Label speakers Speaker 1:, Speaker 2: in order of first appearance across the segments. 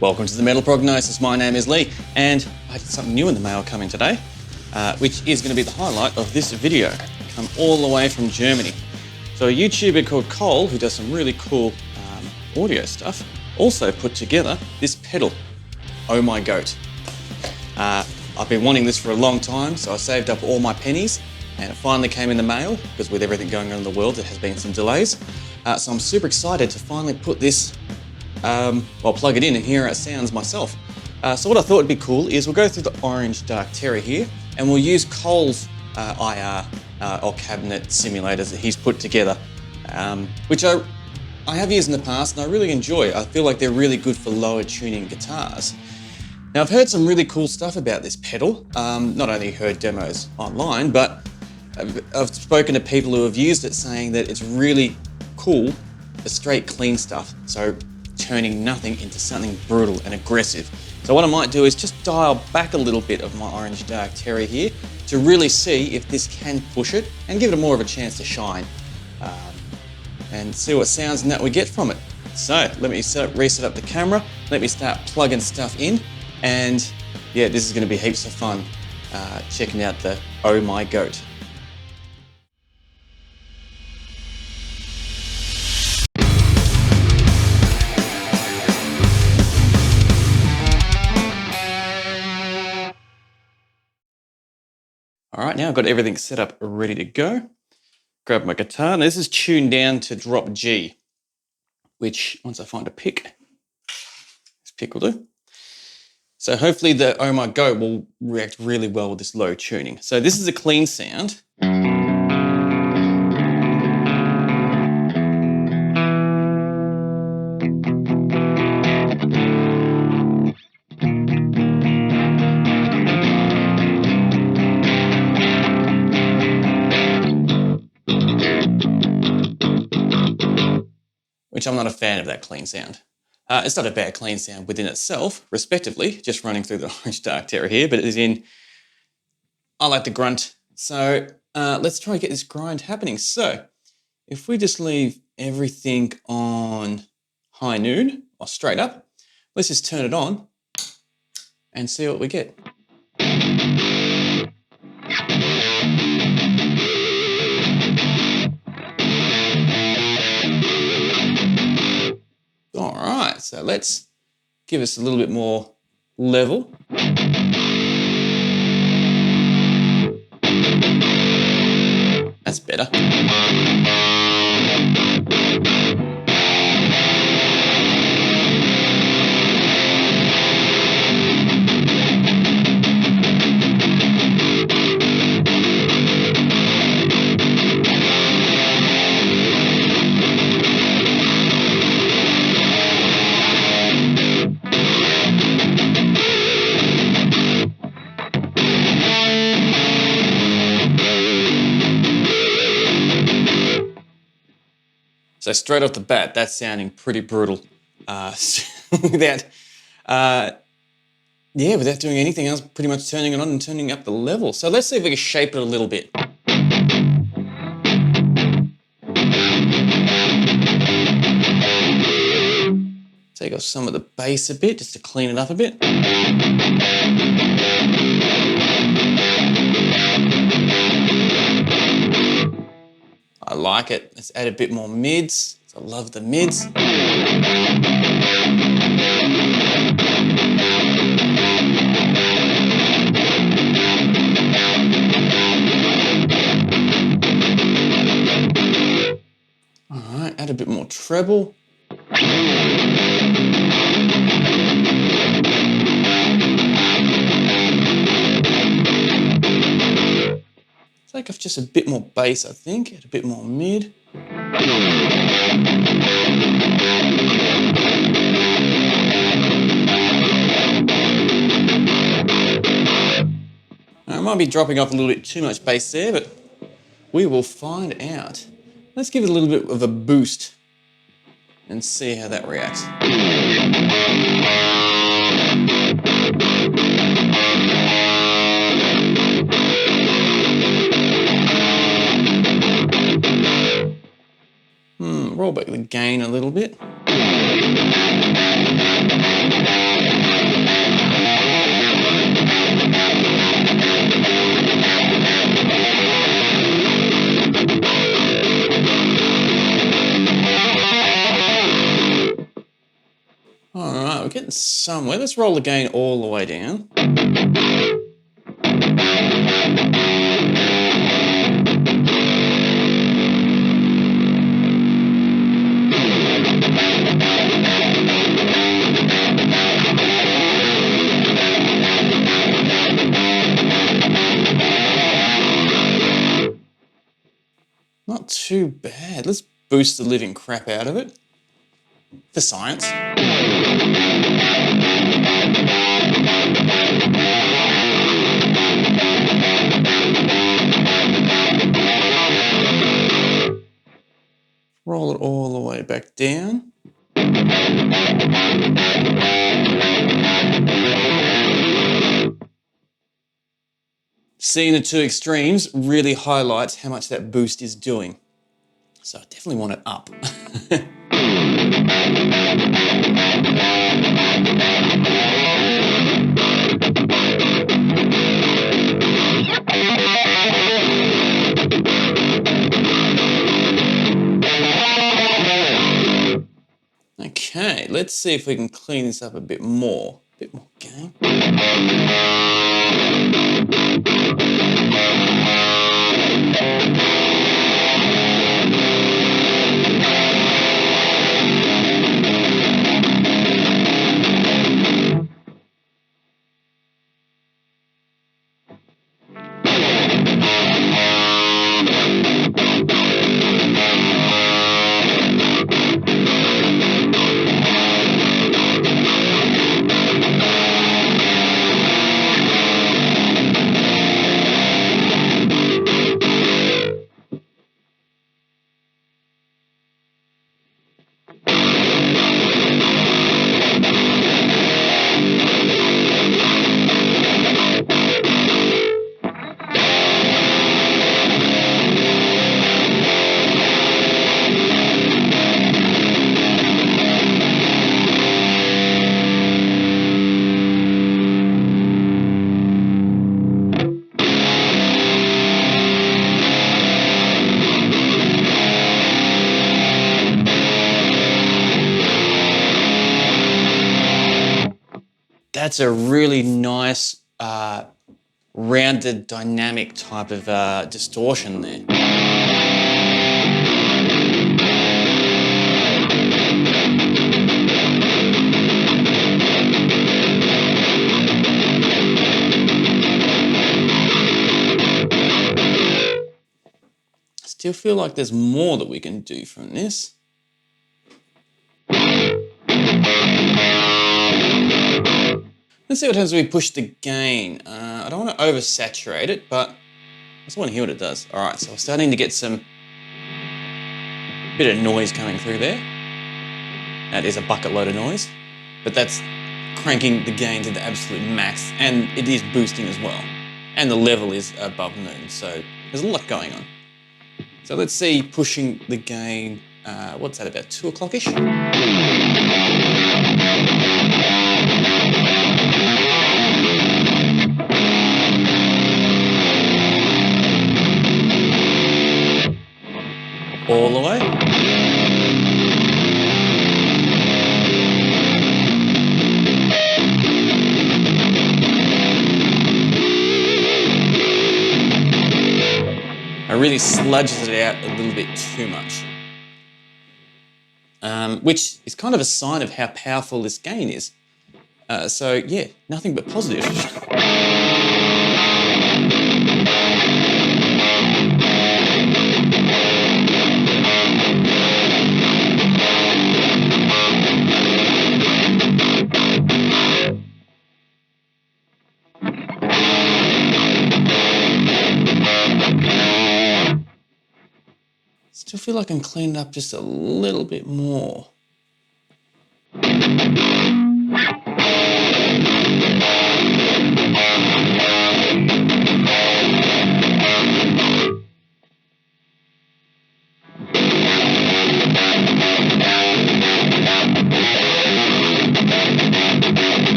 Speaker 1: Welcome to the Metal Prognosis. My name is Lee, and I had something new in the mail coming today, which is going to be the highlight of this video. Come all the way from Germany. So a YouTuber called Cole, who does some really cool audio stuff, also put together this pedal, Oh My Goat. I've been wanting this for a long time, so I saved up all my pennies, and it finally came in the mail, because with everything going on in the world, there has been some delays. So I'm super excited to finally put this, plug it in and hear how it sounds myself. So what I thought would be cool is we'll go through the orange dark terror here, and we'll use Cole's IR or cabinet simulators that he's put together, which I have used in the past and I really enjoy. I feel like they're really good for lower tuning guitars. Now I've heard some really cool stuff about this pedal, not only heard demos online, but I've spoken to people who have used it saying that it's really cool for straight clean stuff, so turning nothing into something brutal and aggressive. So what I might do is just dial back a little bit of my orange dark terror here to really see if this can push it and give it more of a chance to shine, and see what sounds and that we get from it. So let me reset up the camera, let me start plugging stuff in, and yeah, this is going to be heaps of fun checking out the Oh My Goat. All right, now I've got everything set up ready to go. Grab my guitar. Now this is tuned down to drop G, which once I find a pick, this pick will do. So hopefully the Oh My Goat will react really well with this low tuning. So this is a clean sound. Which I'm not a fan of that clean sound. It's not a bad clean sound within itself, respectively, just running through the orange dark terror here, but it is in, I like the grunt. So let's try and get this grind happening. So if we just leave everything on high noon or straight up, let's just turn it on and see what we get. All right, so let's give us a little bit more level. That's better. So straight off the bat, that's sounding pretty brutal. Without doing anything else, pretty much turning it on and turning up the level. So let's see if we can shape it a little bit. Take off some of the bass a bit, just to clean it up a bit. I like it. Let's add a bit more mids. I love the mids. All right, add a bit more treble. Take off just a bit more bass, I think, add a bit more mid. Now, I might be dropping off a little bit too much bass there, but we will find out. Let's give it a little bit of a boost and see how that reacts. Roll back the gain a little bit. All right, we're getting somewhere. Let's roll the gain all the way down. Not too bad. Let's boost the living crap out of it for science. Roll it all the way back down. Seeing the two extremes really highlights how much that boost is doing. So I definitely want it up. Okay, let's see if we can clean this up a bit more. A bit more gain. That's a really nice, rounded, dynamic type of distortion there. Still feel like there's more that we can do from this. Let's see what happens when we push the gain. I don't want to oversaturate it, but I just want to hear what it does. All right, so we're starting to get some bit of noise coming through there. That is a bucket load of noise, but that's cranking the gain to the absolute max, and it is boosting as well. And the level is above noon, so there's a lot going on. So let's see, pushing the gain, what's that, about 2 o'clock-ish? All the way. I really sludges it out a little bit too much, which is kind of a sign of how powerful this gain is. So yeah, nothing but positive. Still feel like I'm cleaning up just a little bit more.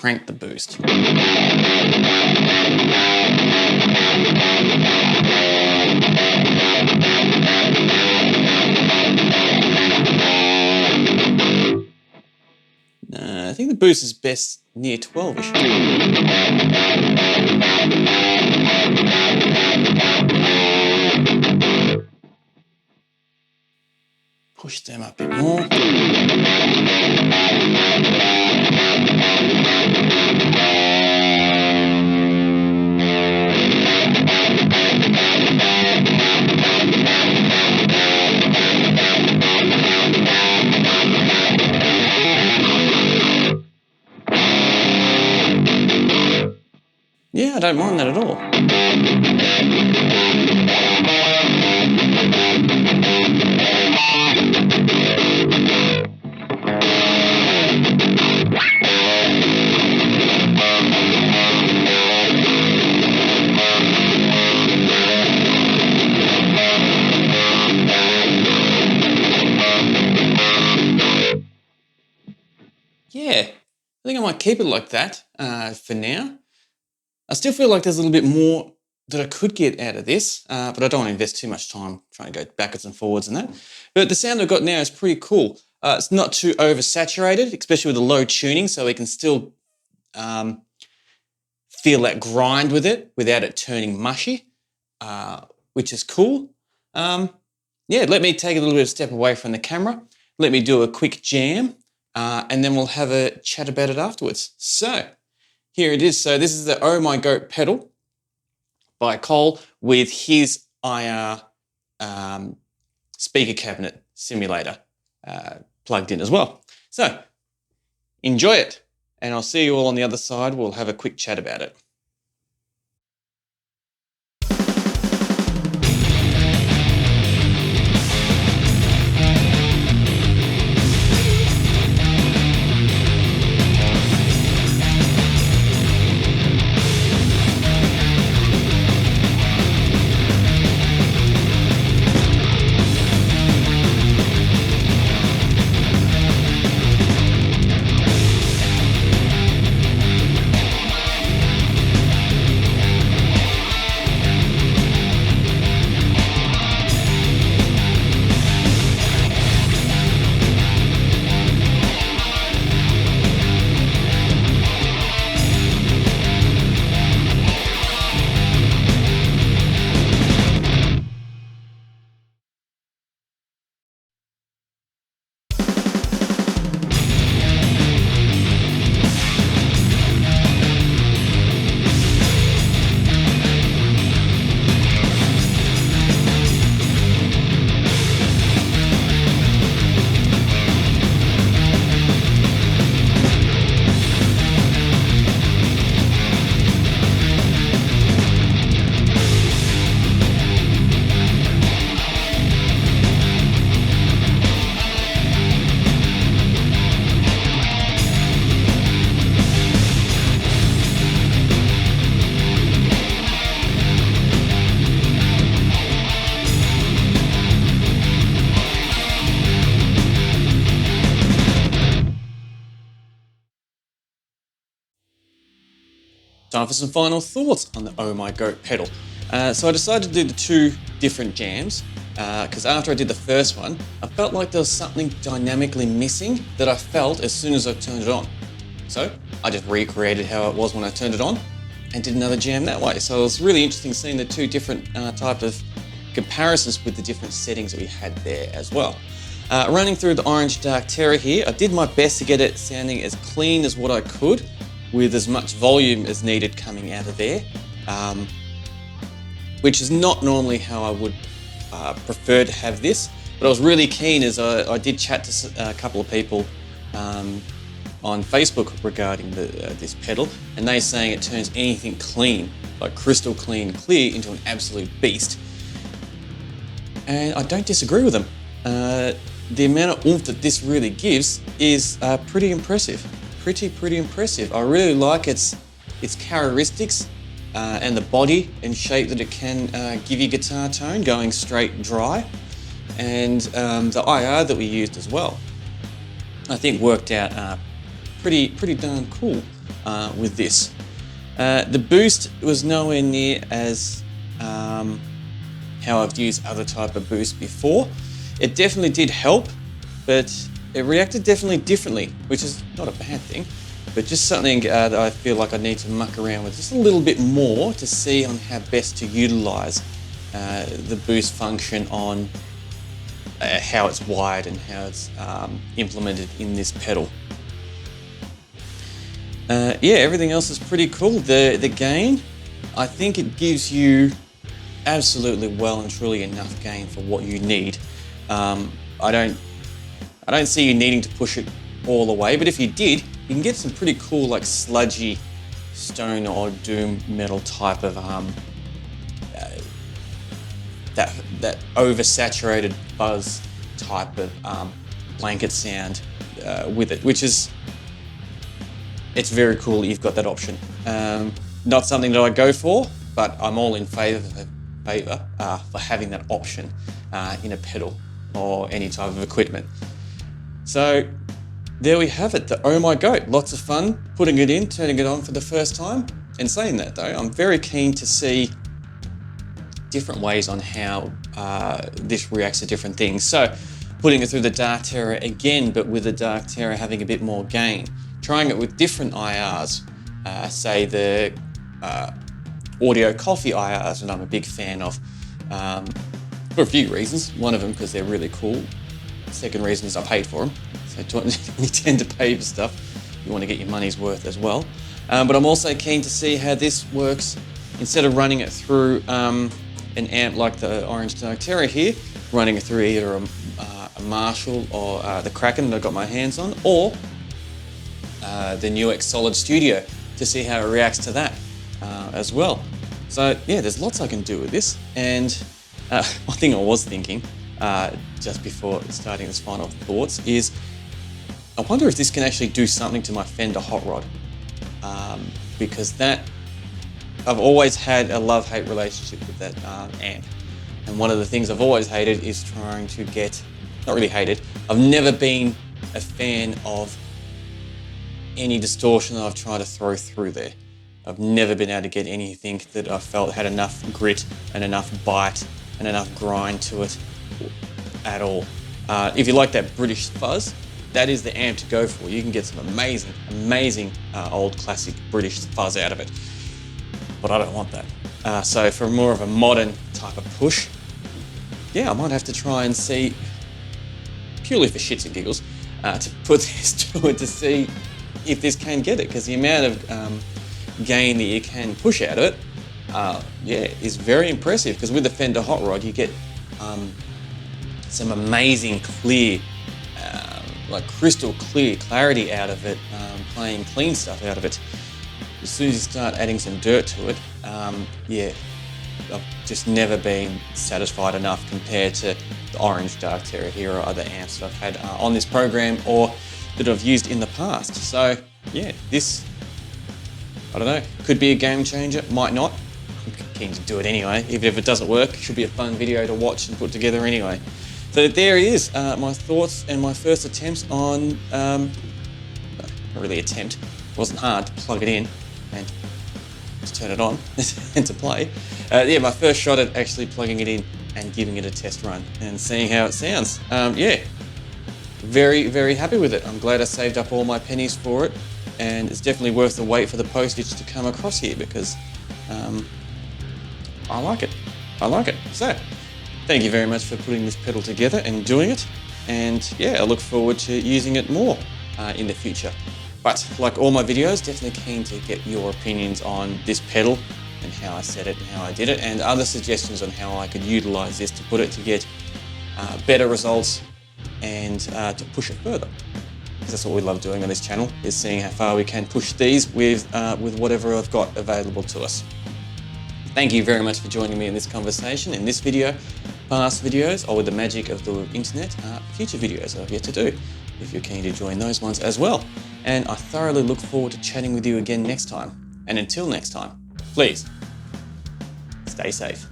Speaker 1: crank the boost. I think the boost is best near 12-ish. Push them up a bit more. Yeah, I don't mind that at all. Yeah, I think I might keep it like that for now. I still feel like there's a little bit more that I could get out of this, but I don't want to invest too much time trying to go backwards and forwards and that. But the sound I've got now is pretty cool. It's not too oversaturated, especially with the low tuning, so we can still feel that grind with it without it turning mushy, which is cool. Yeah, let me take a little bit of a step away from the camera. Let me do a quick jam, and then we'll have a chat about it afterwards. So, here it is. So this is the Oh My Goat pedal by Cole with his IR speaker cabinet simulator plugged in as well. So enjoy it, and I'll see you all on the other side. We'll have a quick chat about it. Time for some final thoughts on the Oh My Goat pedal. So I decided to do the two different jams because after I did the first one, I felt like there was something dynamically missing that I felt as soon as I turned it on. So I just recreated how it was when I turned it on and did another jam that way. So it was really interesting seeing the two different type of comparisons with the different settings that we had there as well. Running through the Orange Dark Terror here, I did my best to get it sounding as clean as what I could, with as much volume as needed coming out of there, which is not normally how I would prefer to have this. But I was really keen as I did chat to a couple of people on Facebook regarding this pedal, and they're saying it turns anything clean, like crystal clean, clear, into an absolute beast. And I don't disagree with them. The amount of oomph that this really gives is pretty impressive. Pretty impressive. I really like its characteristics and the body and shape that it can give you guitar tone going straight dry, and the IR that we used as well, I think worked out pretty darn cool with this. The boost was nowhere near as how I've used other type of boost before. It definitely did help, but it reacted definitely differently, which is not a bad thing, but just something that I feel like I need to muck around with just a little bit more to see on how best to utilize the boost function on how it's wired and how it's implemented in this pedal. Yeah, everything else is pretty cool. The gain, I think it gives you absolutely well and truly enough gain for what you need. I don't see you needing to push it all the way, but if you did, you can get some pretty cool, like sludgy stone or doom metal type of that oversaturated fuzz type of blanket sound with it, which is, it's very cool that you've got that option. Not something that I go for, but I'm all in favour for having that option in a pedal or any type of equipment. So there we have it, the Oh My Goat. Lots of fun putting it in, turning it on for the first time. And saying that though, I'm very keen to see different ways on how this reacts to different things. So putting it through the Dark Terror again, but with the Dark Terror having a bit more gain. Trying it with different IRs, say the Audio Coffee IRs, and I'm a big fan of, for a few reasons. One of them because they're really cool. Second reason is I paid for them. So you tend to pay for stuff. You want to get your money's worth as well. But I'm also keen to see how this works. Instead of running it through an amp like the Orange Dark Terror here, running it through either a Marshall or the Kraken that I've got my hands on, or the NUX Solid Studio to see how it reacts to that as well. So yeah, there's lots I can do with this. And one thing I was thinking just before starting this final thoughts is, I wonder if this can actually do something to my Fender Hot Rod, because that, I've always had a love-hate relationship with that amp. And one of the things I've always hated is trying to get, not really hated, I've never been a fan of any distortion that I've tried to throw through there. I've never been able to get anything that I felt had enough grit and enough bite and enough grind to it at all. If you like that British fuzz, that is the amp to go for. You can get some amazing old classic British fuzz out of it. But I don't want that. So for more of a modern type of push, yeah, I might have to try and see, purely for shits and giggles, to put this to it to see if this can get it, because the amount of gain that you can push out of it, yeah, is very impressive. Because with the Fender Hot Rod, you get some amazing clear, like crystal clear clarity out of it, playing clean stuff out of it. As soon as you start adding some dirt to it, yeah, I've just never been satisfied enough compared to the Orange Dark Terror here or other amps that I've had on this program or that I've used in the past. So yeah, this, I don't know, could be a game changer, might not. I'm keen to do it anyway. Even if it doesn't work, it should be a fun video to watch and put together anyway. So there it is, my thoughts and my first attempts on, not really attempt, it wasn't hard to plug it in and to turn it on and to play. Yeah, my first shot at actually plugging it in and giving it a test run and seeing how it sounds. Yeah, very, very happy with it. I'm glad I saved up all my pennies for it, and it's definitely worth the wait for the postage to come across here, because I like it. I like it. So, thank you very much for putting this pedal together and doing it. And yeah, I look forward to using it more in the future. But like all my videos, definitely keen to get your opinions on this pedal and how I set it and how I did it, and other suggestions on how I could utilize this to put it to get better results and to push it further. Because that's what we love doing on this channel, is seeing how far we can push these with whatever I've got available to us. Thank you very much for joining me in this conversation, in this video, past videos, or with the magic of the internet, future videos I've yet to do, if you're keen to join those ones as well. And I thoroughly look forward to chatting with you again next time. And until next time, please, stay safe.